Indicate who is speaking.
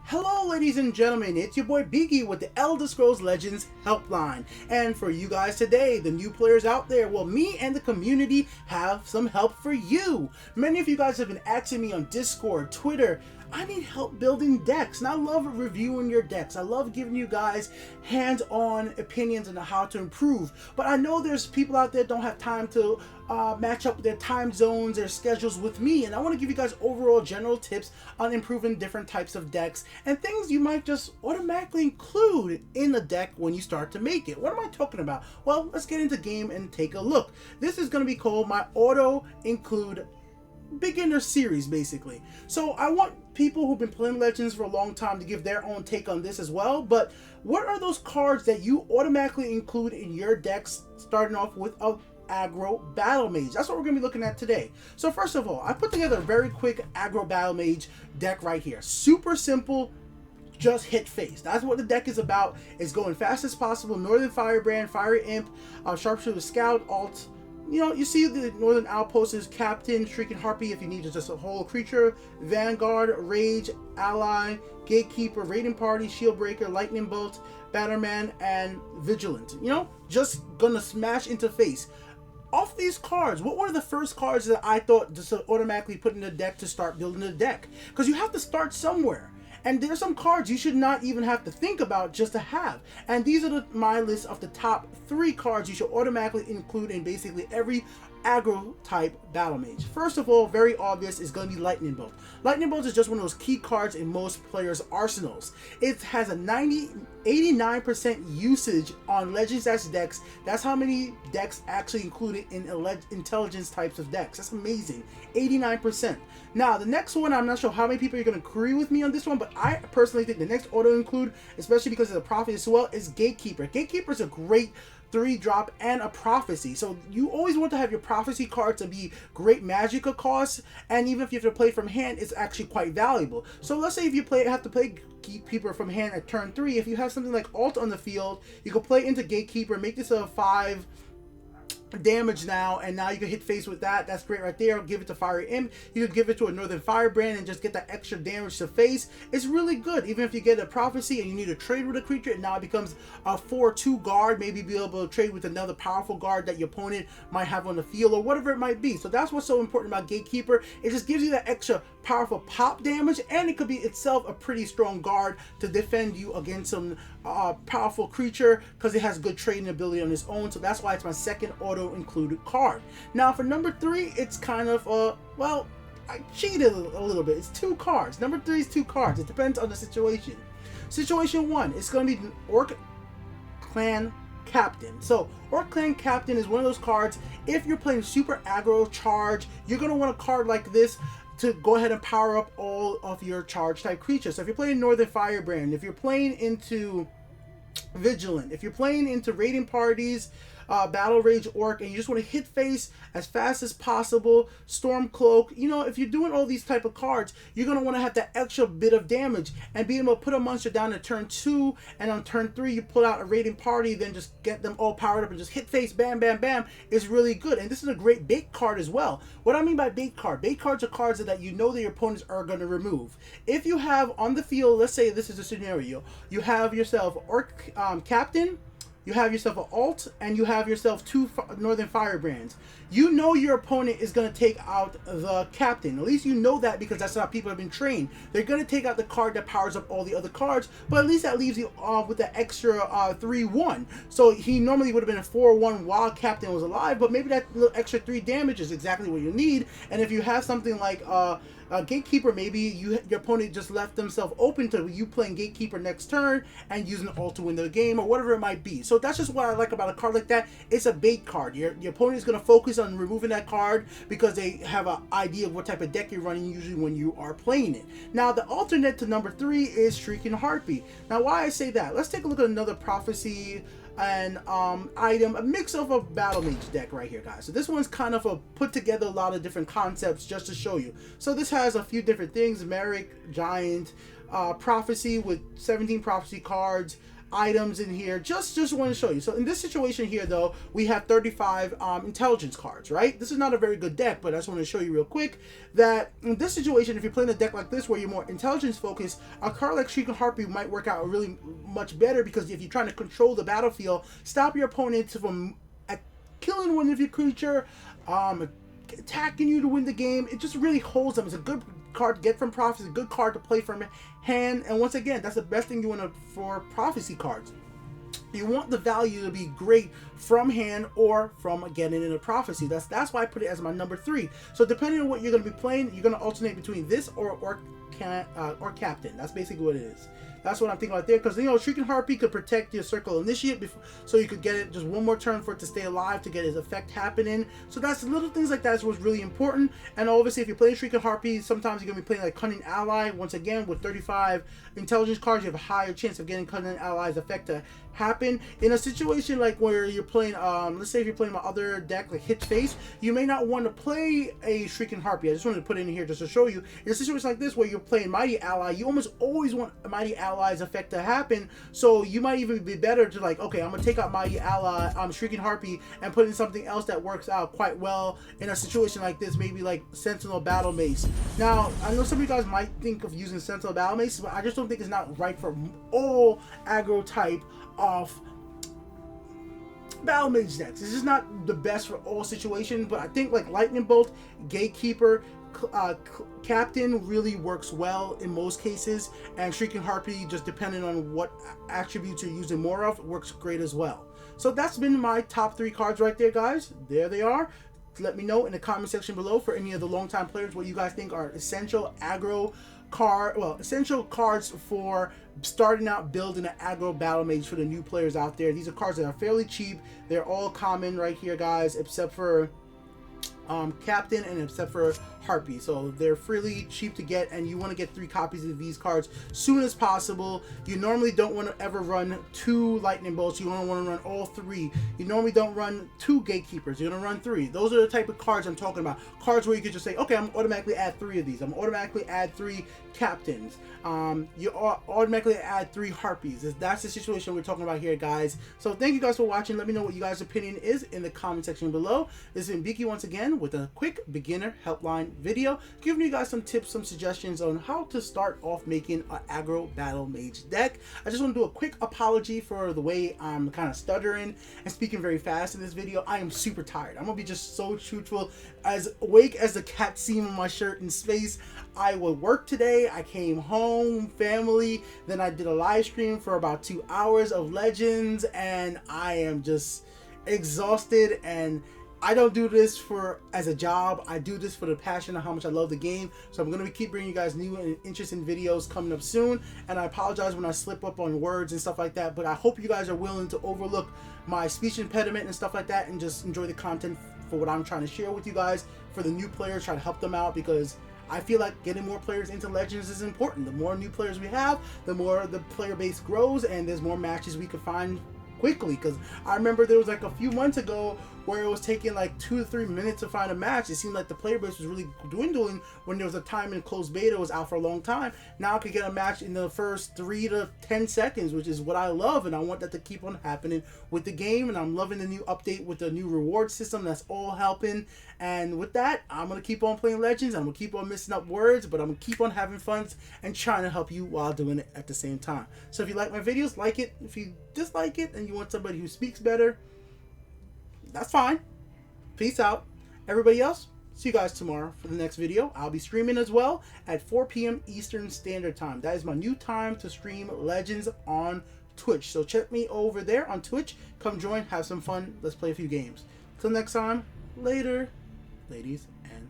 Speaker 1: Hello ladies and gentlemen, it's your boy Biki with the Elder Scrolls Legends Helpline. And for you guys today, the new players out there, well, me and the community have some help for you. Many of you guys have been asking me on Discord, Twitter, I need help building decks, and I love reviewing your decks. I love giving you guys hands-on opinions on how to improve. But I know there's people out there that don't have time to match up their time zones, their schedules with me, and I want to give you guys overall general tips on improving different types of decks and things you might just automatically include in the deck when you start to make it. What am I talking about? Well, let's get into game and take a look. This is going to be called my auto include beginner series, basically. So I want people who've been playing Legends for a long time to give their own take on this as well. But what are those cards that you automatically include in your decks, starting off with a Aggro Battle Mage? That's what we're going to be looking at today. So first of all, I put together a very quick Aggro Battle Mage deck right here. Super simple, just hit face. That's what the deck is about. It's going fast as possible. Northern Firebrand, Fiery Imp, Sharpshooter Scout, Alt. You know, you see the Northern Outpost is Captain, Shrieking Harpy if you need just a whole creature, Vanguard, Rage, Ally, Gatekeeper, Raiding Party, Shieldbreaker, Lightning Bolt, Batterman, and Vigilant. You know, just gonna smash into face. Off these cards, what were the first cards that I thought just to automatically put in the deck to start building the deck? Because you have to start somewhere. And there's some cards you should not even have to think about just to have. And these are my list of the top 3 cards you should automatically include in basically every aggro type battle mage. First of all, very obvious, is going to be Lightning Bolt. Lightning Bolt is just one of those key cards in most players' arsenals. It has a 89% usage on Legends decks. That's how many decks actually included in intelligence types of decks. That's amazing. 89%. Now, the next one, I'm not sure how many people are going to agree with me on this one, but I personally think the next auto include, especially because of the prophecy as well, is Gatekeeper. Gatekeeper is a great 3-drop and a prophecy. So you always want to have your prophecy card to be great magic cost, and even if you have to play from hand, it's actually quite valuable. So let's say if you have to play Gatekeeper from hand at turn 3, if you have something like Alt on the field, you can play into Gatekeeper, make this a 5 damage now, and now you can hit face with that. That's great right there. Give it to Fiery Imp. You could give it to a Northern Firebrand and just get that extra damage to face. It's really good. Even if you get a prophecy and you need to trade with a creature, and now it becomes a 4/2 guard, maybe be able to trade with another powerful guard that your opponent might have on the field or whatever it might be. So that's what's so important about Gatekeeper. It just gives you that extra powerful pop damage, and it could be itself a pretty strong guard to defend you against some powerful creature because it has good trading ability on its own. So that's why it's my second auto included card. Now for number 3, it's kind of well, I cheated a little bit. It's 2 cards. Number 3 is 2 cards. It depends on the situation. Situation 1, it's going to be Orc Clan Captain. So Orc Clan Captain is one of those cards, if you're playing super aggro charge, you're going to want a card like this to go ahead and power up all of your charge type creatures. So if you're playing Northern Firebrand, if you're playing into Vigilant, if you're playing into raiding parties, Battle Rage Orc, and you just want to hit face as fast as possible, Stormcloak, you know, if you're doing all these type of cards, you're going to want to have that extra bit of damage and be able to put a monster down at turn 2, and on turn 3 you pull out a raiding party, then just get them all powered up and just hit face, bam, bam, bam, is really good. And this is a great bait card as well. What I mean by bait cards are cards that you know that your opponents are going to remove. If you have on the field, let's say this is a scenario, you have yourself Orc Captain, you have yourself an Alt, and you have yourself 2 Northern Firebrands. You know your opponent is going to take out the Captain. At least you know that because that's how people have been trained. They're going to take out the card that powers up all the other cards, but at least that leaves you with the extra 3/1. So he normally would have been a 4/1 while Captain was alive, but maybe that little extra 3 damage is exactly what you need. And if you have something like Gatekeeper, maybe your opponent just left themselves open to you playing Gatekeeper next turn and using Alt to win the game or whatever it might be. So that's just what I like about a card like that. It's a bait card. Your opponent is going to focus on removing that card because they have an idea of what type of deck you're running usually when you are playing it. Now the alternate to number 3 is Shrieking Harpy. Now why I say that, let's take a look at another prophecy and item, a mix of a battle mage deck right here, guys. So this one's kind of put together a lot of different concepts just to show you. So this has a few different things: Merrick, Giant, prophecy with 17 prophecy cards, items in here. Just want to show you. So in this situation here, though, we have 35 intelligence cards, right? This is not a very good deck, but I just want to show you real quick that in this situation, if you're playing a deck like this where you're more intelligence focused, a card like Shrieking Harpy might work out really much better, because if you're trying to control the battlefield, stop your opponent from killing one of your creature, attacking you to win the game, it just really holds them. It's a good card to get from Prophecy, a good card to play from hand, and once again, that's the best thing you want for Prophecy cards. You want the value to be great from hand or from getting in a Prophecy. That's why I put it as my number 3. So depending on what you're going to be playing, you're going to alternate between this or Captain. That's basically what it is. That's what I'm thinking right there, because, you know, Shrieking Harpy could protect your Circle Initiate before, so you could get it just one more turn for it to stay alive to get its effect happening. So that's little things like that is what's really important. And obviously, if you're playing Shrieking Harpy, sometimes you're going to be playing like Cunning Ally. Once again, with 35 intelligence cards, you have a higher chance of getting Cunning Ally's effect to happen. In a situation like where you're playing, let's say if you're playing my other deck, like Hit Face, you may not want to play a Shrieking Harpy. I just wanted to put it in here just to show you. In a situation like this where you're playing Mighty Ally, you almost always want a Mighty Ally's effect to happen. So you might even be better to like, okay, I'm gonna take out Mighty Ally, Shrieking Harpy, and put in something else that works out quite well in a situation like this, maybe like Sentinel Battle Mace. Now, I know some of you guys might think of using Sentinel Battle Mace, but I just don't think it's not right for all aggro type of Battle Mage decks. This is not the best for all situations, but I think like Lightning Bolt, Gatekeeper, Captain really works well in most cases, and Shrieking Harpy, just depending on what attributes you're using more of, works great as well. So that's been my top 3 cards right there, guys. There they are. Let me know in the comment section below for any of the longtime players what you guys think are essential aggro essential cards for starting out building an Aggro Battle Mage for the new players out there. These are cards that are fairly cheap. They're all common right here, guys, except for Captain and except for Harpy. So they're fairly cheap to get, and you want to get 3 copies of these cards soon as possible. You normally don't want to ever run 2 Lightning Bolts. You want to run all 3. You normally don't run 2 Gatekeepers. You're going to run 3. Those are the type of cards I'm talking about. Cards where you could just say, okay, I'm automatically add 3 of these. I'm automatically add 3 Captains. You automatically add 3 Harpies. That's the situation we're talking about here, guys. So thank you guys for watching. Let me know what you guys' opinion is in the comment section below. This has been Biki once again with a quick beginner helpline video, giving you guys some tips, some suggestions on how to start off making an Aggro Battle Mage deck. I just want to do a quick apology for the way I'm kind of stuttering and speaking very fast in this video. I am super tired. I'm gonna be just so truthful, as awake as the cat seam on my shirt in space. I would work today. I came home, family, then I did a live stream for about 2 hours of Legends, and I am just exhausted. And I don't do this as a job. I do this for the passion of how much I love the game. So I'm going to keep bringing you guys new and interesting videos coming up soon. And I apologize when I slip up on words and stuff like that. But I hope you guys are willing to overlook my speech impediment and stuff like that, and just enjoy the content for what I'm trying to share with you guys. For the new players, try to help them out, because I feel like getting more players into Legends is important. The more new players we have, the more the player base grows, and there's more matches we can find quickly. Because I remember there was like a few months ago where it was taking like 2 to 3 minutes to find a match. It seemed like the player base was really dwindling when there was a time in closed beta was out for a long time. Now I could get a match in the first 3 to 10 seconds, which is what I love, and I want that to keep on happening with the game. And I'm loving the new update with the new reward system. That's all helping. And with that, I'm going to keep on playing Legends. I'm going to keep on messing up words, but I'm going to keep on having fun and trying to help you while doing it at the same time. So if you like my videos, like it. If you dislike it and you want somebody who speaks better, that's fine. Peace out. Everybody else, see you guys tomorrow for the next video. I'll be streaming as well at 4 p.m. Eastern Standard Time. That is my new time to stream Legends on Twitch. So check me over there on Twitch. Come join, have some fun. Let's play a few games. Till next time, later, ladies and